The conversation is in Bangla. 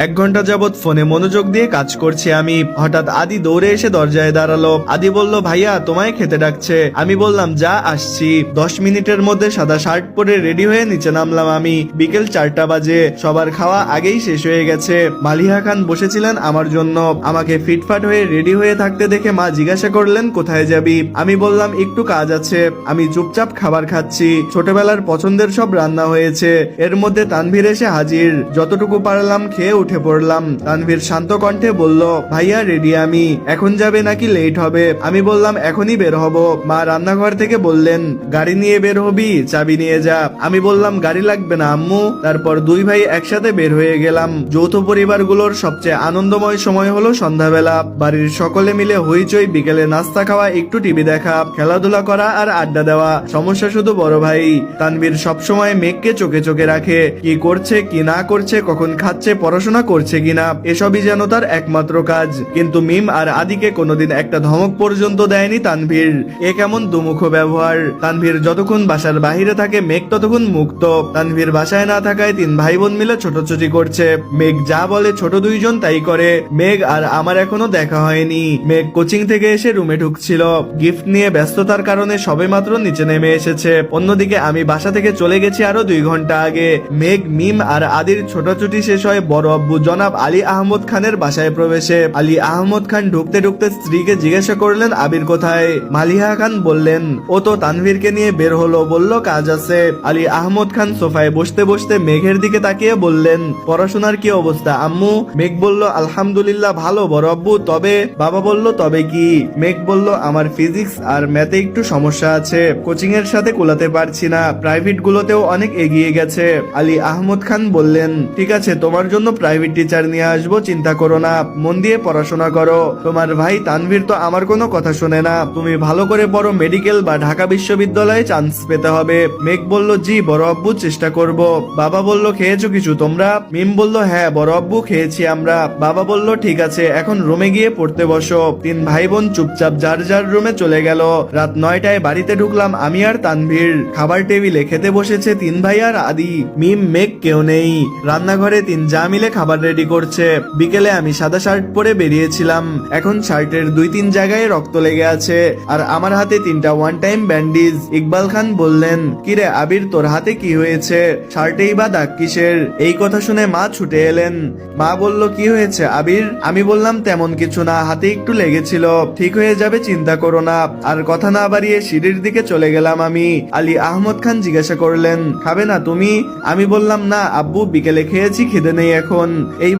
1 ঘন্টা যাবৎ ফোনে মনোযোগ দিয়ে কাজ করছি আমি। হঠাৎ আদি দৌড়ে এসে দরজায় দাঁড়ালো। আদি বলল, ভাইয়া তোমায় খেতে ডাকছে। আমি বললাম, যা আসছি। 10 মিনিটের মধ্যে সাদা শার্ট পরে রেডি হয়ে নিচে নামলাম আমি। বিকেল 4টা বাজে। সবার খাওয়া আগেই শেষ হয়ে গেছে। মালিহা খান বসেছিলেন আমার জন্য। আমাকে ফিটফাট হয়ে রেডি হয়ে থাকতে দেখে মা জিজ্ঞাসা করলেন, কোথায় যাবি? আমি বললাম, একটু কাজ আছে। আমি চুপচাপ খাবার খাচ্ছি। ছোটবেলার পছন্দের সব রান্না হয়েছে। এর মধ্যে তানভীর এসে হাজির। যতটুকু পারলাম খেয়ে উঠে পড়লাম। তানভীর শান্ত কণ্ঠে বলল, ভাইয়া রেডি আমি। এখন যাবে নাকি লেট হবে? আমি বললাম, এখনই বের হব। মা রান্নাঘর থেকে বললেন, গাড়ি নিয়ে বের হবি? চাবি নিয়ে যা। আমি বললাম, গাড়ি লাগবে না আম্মু। তারপর দুই ভাই একসাথে বের হয়ে গেলাম। যৌথ পরিবারগুলোর সবচেয়ে আনন্দময় সময় হলো সন্ধ্যাবেলা। বাড়ির সকলে মিলে হইচই, বিকেলে নাস্তা খাওয়া, একটু টিভি দেখা, খেলাধুলা করা আর আড্ডা দেওয়া। সমস্যা শুধু বড় ভাই তানভীর সবসময় মেঘকে চোখে চোখে রাখে। কি করছে কি না করছে, কখন খাচ্ছে, পড়াশোনা করছে কিনা, এসবই যেন তার একমাত্র কাজ। কিন্তু মিম আর আদিকে কোনোদিন একটা ধমক পর্যন্ত দেয়নি তানভীর। এ কেমন দুমুখ ব্যবহার। তানভীর যতক্ষণ বাসার বাহিরে থাকে, মেঘ ততক্ষণ মুক্ত। তানভীর বাসায় না থাকায় 3 ভাই বোন মিলে ছোটাছুটি করছে। মেঘ যা বলে ছোট দুইজন তাই করে। মেঘ আর আমার এখনো দেখা হয়নি। মেঘ কোচিং থেকে এসে রুমে ঢুকছিল। গিফট নিয়ে ব্যস্ততার কারণে সবেমাত্র নিচে নেমে এসেছে। অন্যদিকে আমি বাসা থেকে চলে গেছি আরো 2 ঘন্টা আগে। মেঘ, মিম আর আদির ছোটাছুটি শেষ হয় বড় আব্বু জনাব আলী আহমদ খানের বাসায় প্রবেশে। আলী আহমদ খান ঢুকতে ঢুকতে স্ত্রীকে জিজ্ঞাসা করলেন, আবির কোথায়? মালিহা খান বললেন, ও তো তানভীরকে নিয়ে বের হলো, বলল কাজ আছে। আলী আহমদ খান সোফায় বসতে বসতে মেঘের দিকে তাকিয়ে বললেন, পড়াশোনার কি অবস্থা আম্মু? মেঘ বলল, আলহামদুলিল্লাহ ভালো বড় আব্বু। তবে? বাবা বলল, তবে কি? মেঘ বলল, আমার ফিজিক্স আর ম্যাথে একটু সমস্যা আছে। কোচিং এর সাথে কুলাতে পারছি না। প্রাইভেট গুলোতেও অনেক এগিয়ে গেছে। আলী আহমদ খান বললেন, ঠিক আছে, তোমার জন্য প্রাইভেট টিচার নিয়ে আসবো, চিন্তা করো না। মন দিয়ে পড়াশোনা করো। তোমার ভাই তানভীর তো আমার কোনো কথা শোনে না। তুমি ভালো করে পড়ো, মেডিকেল বা ঢাকা বিশ্ববিদ্যালয়ে চান্স পেতে হবে। মেঘ বলল, জি বড় আব্বু, চেষ্টা করব। বাবা বলল, খেয়েছো কিছু তোমরা? মিম বলল, হ্যাঁ বড় আব্বু, খেয়েছি আমরা। বাবা বলল, ঠিক আছে, এখন রুমে গিয়ে পড়তে বসো। 3 ভাই বোন চুপচাপ যার যার রুমে চলে গেল। রাত 9টায় বাড়িতে ঢুকলাম আমি আর তানভীর। খাবার টেবিলে খেতে বসেছে 3 ভাই আর আদি। মিম, মেঘ কেউ নেই। রান্নাঘরে 3 যা মিলে খাবার রেডি করছে। বিকেলে আমি সাদা শার্ট পরে বেরিয়েছিলাম। এখন শার্টের 2-3 জায়গায় রক্ত লেগে আছে আর আমার হাতে 3টা ওয়ান টাইম ব্যান্ডেজ। ইকবাল খান বললেন, কিরে আবির, তোর হাতে কি হয়েছে? শার্টেই বা দাগ কিসের? এই কথা শুনে মা ছুটে এলেন। মা বলল, কি হয়েছে আবির? আমি বললাম, তেমন কিছু না, হাতে একটু লেগেছিল, ঠিক হয়ে যাবে, চিন্তা করো না। আর কথা না বাড়িয়ে সিঁড়ির দিকে চলে গেলাম আমি। আলী আহমদ খান জিজ্ঞাসা করলেন, খাবে না তুমি? আমি বললাম, না আব্বু, বিকেলে খেয়েছি, খিদে নেই এখন। এই